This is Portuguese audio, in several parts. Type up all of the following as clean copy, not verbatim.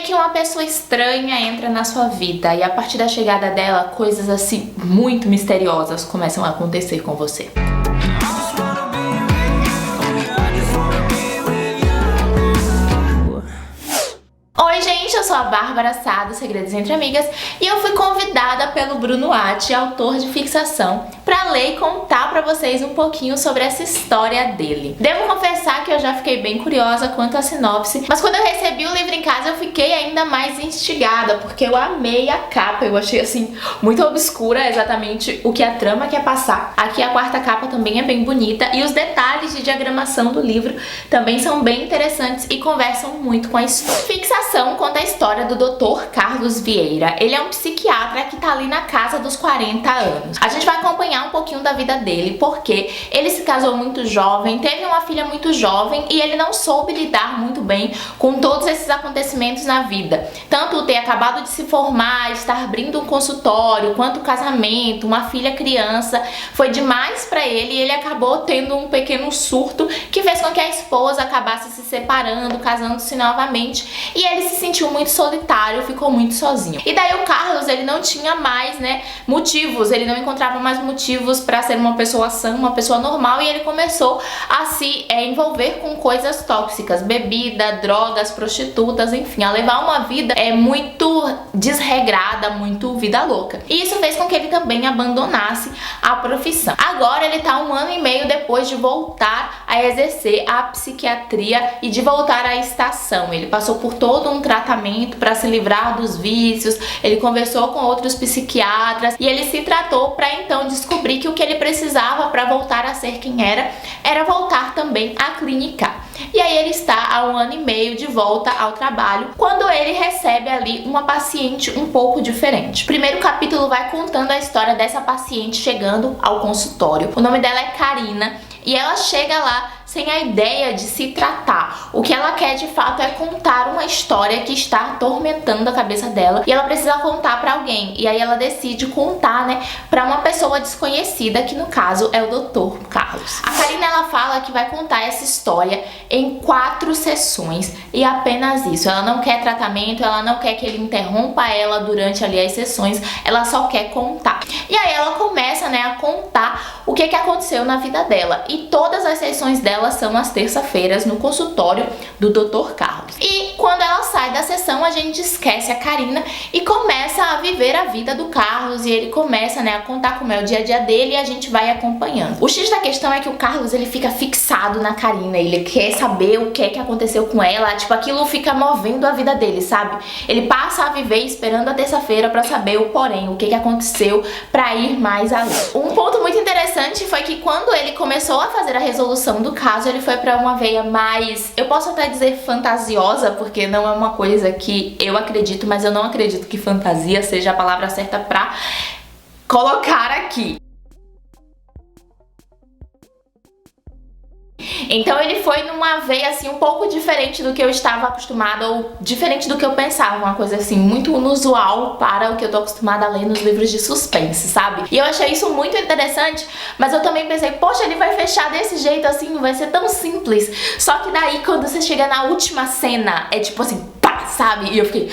que uma pessoa estranha entra na sua vida e a partir da chegada dela, coisas assim muito misteriosas começam a acontecer com você. Oi gente, eu sou a Bárbara Sá do Segredos Entre Amigas e eu fui convidada pelo Bruno Atti, autor de Fixação, pra ler e contar pra vocês um pouquinho sobre essa história dele. Devo confessar que eu já fiquei bem curiosa quanto à sinopse, mas quando eu recebi o livro em casa eu fiquei ainda mais instigada, porque eu amei a capa, eu achei assim muito obscura exatamente o que a trama quer passar. Aqui a quarta capa também é bem bonita e os detalhes de diagramação do livro também são bem interessantes e conversam muito com a história. Fixação conta a história do Dr. Carlos Vieira. Ele é um psiquiatra que tá ali na casa dos 40 anos. A gente vai acompanhar um pouquinho da vida dele, porque ele se casou muito jovem, teve uma filha muito jovem e ele não soube lidar muito bem com todos esses acontecimentos na vida. Tanto ter acabado de se formar, estar abrindo um consultório, quanto o casamento, uma filha criança, foi demais pra ele e ele acabou tendo um pequeno surto que fez com que a esposa acabasse se separando, casando-se novamente, e ele se sentiu muito solitário, ficou muito sozinho. E daí o Carlos, ele não tinha mais, motivos, ele não encontrava mais motivos pra ser uma pessoa sã, uma pessoa normal, e ele começou a se envolver com coisas tóxicas, bebida, drogas, prostitutas, enfim, a levar uma vida muito desregrada, muito vida louca. E isso fez com que ele também abandonasse a profissão. Agora ele tá 1 ano e meio depois de voltar a exercer a psiquiatria e de voltar à estação. Ele passou por todo um tratamento para se livrar dos vícios, ele conversou com outros psiquiatras e ele se tratou para então descobrir que o que ele precisava para voltar a ser quem era voltar também a clinicar. E aí ele está há 1 ano e meio de volta ao trabalho, quando ele recebe ali uma paciente um pouco diferente. O primeiro capítulo vai contando a história dessa paciente chegando ao consultório. O nome dela é Karina e ela chega lá sem a ideia de se tratar. O que ela quer de fato é contar uma história que está atormentando a cabeça dela e ela precisa contar pra alguém. E aí ela decide contar, pra uma pessoa desconhecida, que no caso é o Dr. Carlos. A Karina, ela fala que vai contar essa história em 4 sessões e apenas isso. Ela não quer tratamento, ela não quer que ele interrompa ela durante ali as sessões, ela só quer contar. E aí ela começa, a contar o que aconteceu na vida dela. E todas as sessões dela são às terça-feiras no consultório do Dr. Carlos. E quando ela sai da sessão, a gente esquece a Karina e começa a viver a vida do Carlos e ele começa, a contar como é o dia a dia dele e a gente vai acompanhando. O X da questão é que o Carlos, ele fica fixado na Karina, ele quer saber o que aconteceu com ela, aquilo fica movendo a vida dele, sabe? Ele passa a viver esperando a terça-feira pra saber o porém, o que aconteceu, pra ir mais além. Um ponto muito interessante foi que quando ele começou a fazer a resolução do caso, ele foi pra uma veia mais, eu posso até dizer fantasiosa, porque não é uma coisa que eu acredito, mas eu não acredito que fantasia seja a palavra certa pra colocar aqui. Então ele foi numa veia assim um pouco diferente do que eu estava acostumada, ou diferente do que eu pensava, uma coisa assim muito inusual para o que eu tô acostumada a ler nos livros de suspense, sabe? E eu achei isso muito interessante, mas eu também pensei, poxa, ele vai fechar desse jeito assim, vai ser tão simples. Só que daí quando você chega na última cena, é tipo assim, pá, sabe? E eu fiquei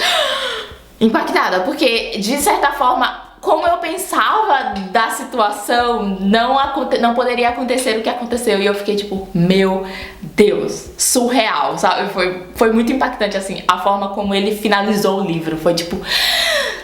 impactada, porque de certa forma, como eu pensava da situação, não poderia acontecer o que aconteceu. E eu fiquei tipo, meu Deus, surreal, sabe? Foi muito impactante, assim, a forma como ele finalizou o livro. Foi tipo,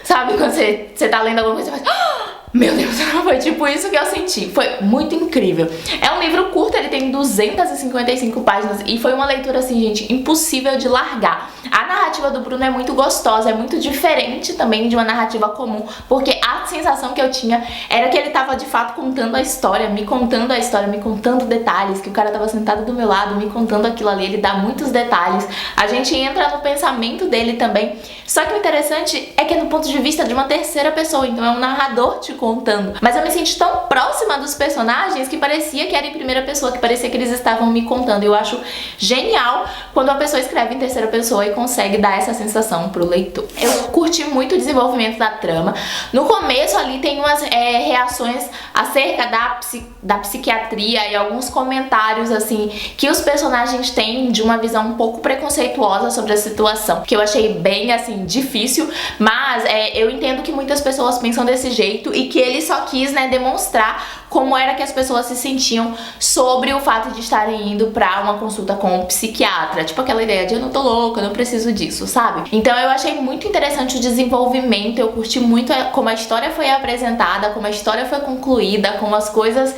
sabe, quando você tá lendo alguma coisa, você faz, meu Deus, foi tipo isso que eu senti. Foi muito incrível. É um livro curto, ele tem 255 páginas e foi uma leitura, assim, gente, impossível de largar. A narrativa do Bruno é muito gostosa, é muito diferente também de uma narrativa comum, porque a sensação que eu tinha era que ele tava de fato contando a história, me contando detalhes, que o cara tava sentado do meu lado, me contando aquilo ali, ele dá muitos detalhes. A gente entra no pensamento dele também. Só que o interessante é que é no ponto de vista de uma terceira pessoa, então é um narrador te contando. Mas eu me senti tão próxima dos personagens que parecia que era em primeira pessoa, que parecia que eles estavam me contando. Eu acho genial quando a pessoa escreve em terceira pessoa e consegue dar essa sensação pro leitor. Eu curti muito o desenvolvimento da trama. No começo ali tem umas reações acerca da da psiquiatria e alguns comentários assim que os personagens têm de uma visão um pouco preconceituosa sobre a situação, que eu achei bem assim difícil, mas eu entendo que muitas pessoas pensam desse jeito e que ele só quis, né, demonstrar como era que as pessoas se sentiam sobre o fato de estarem indo pra uma consulta com um psiquiatra, tipo aquela ideia de eu não tô louca, eu não preciso disso, sabe? Então eu achei muito interessante o desenvolvimento, eu curti muito como a história foi apresentada, como a história foi concluída, como as coisas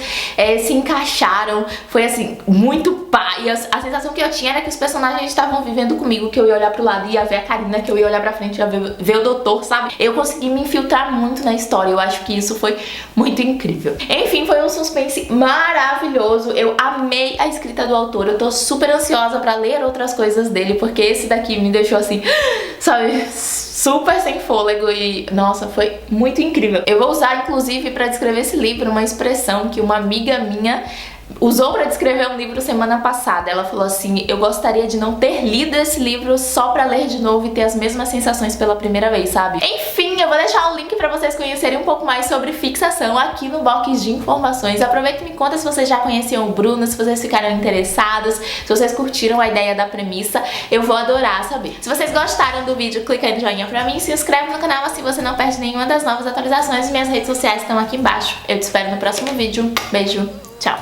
se encaixaram, foi assim, muito pá, e a sensação que eu tinha era que os personagens estavam vivendo comigo, que eu ia olhar pro lado e ia ver a Karina, que eu ia olhar pra frente e ia ver o doutor, sabe? Eu consegui me infiltrar muito na história, eu acho que isso foi muito incrível. Enfim, foi um suspense maravilhoso, eu amei a escrita do autor, eu tô super ansiosa pra ler outras coisas dele, porque esse daqui me deixou assim, sabe, super sem fôlego e, nossa, foi muito incrível. Eu vou usar, inclusive, pra descrever esse livro, uma expressão que uma amiga minha usou pra descrever um livro semana passada. Ela falou assim: eu gostaria de não ter lido esse livro só pra ler de novo e ter as mesmas sensações pela primeira vez, sabe? Enfim, eu vou deixar o link pra vocês conhecerem um pouco mais sobre fixação aqui no box de informações. Aproveita e me conta se vocês já conheciam o Bruno, se vocês ficaram interessados, se vocês curtiram a ideia da premissa. Eu vou adorar saber. Se vocês gostaram do vídeo, clica aí no joinha pra mim, se inscreve no canal, assim você não perde nenhuma das novas atualizações. Minhas redes sociais estão aqui embaixo. Eu te espero no próximo vídeo. Beijo, tchau!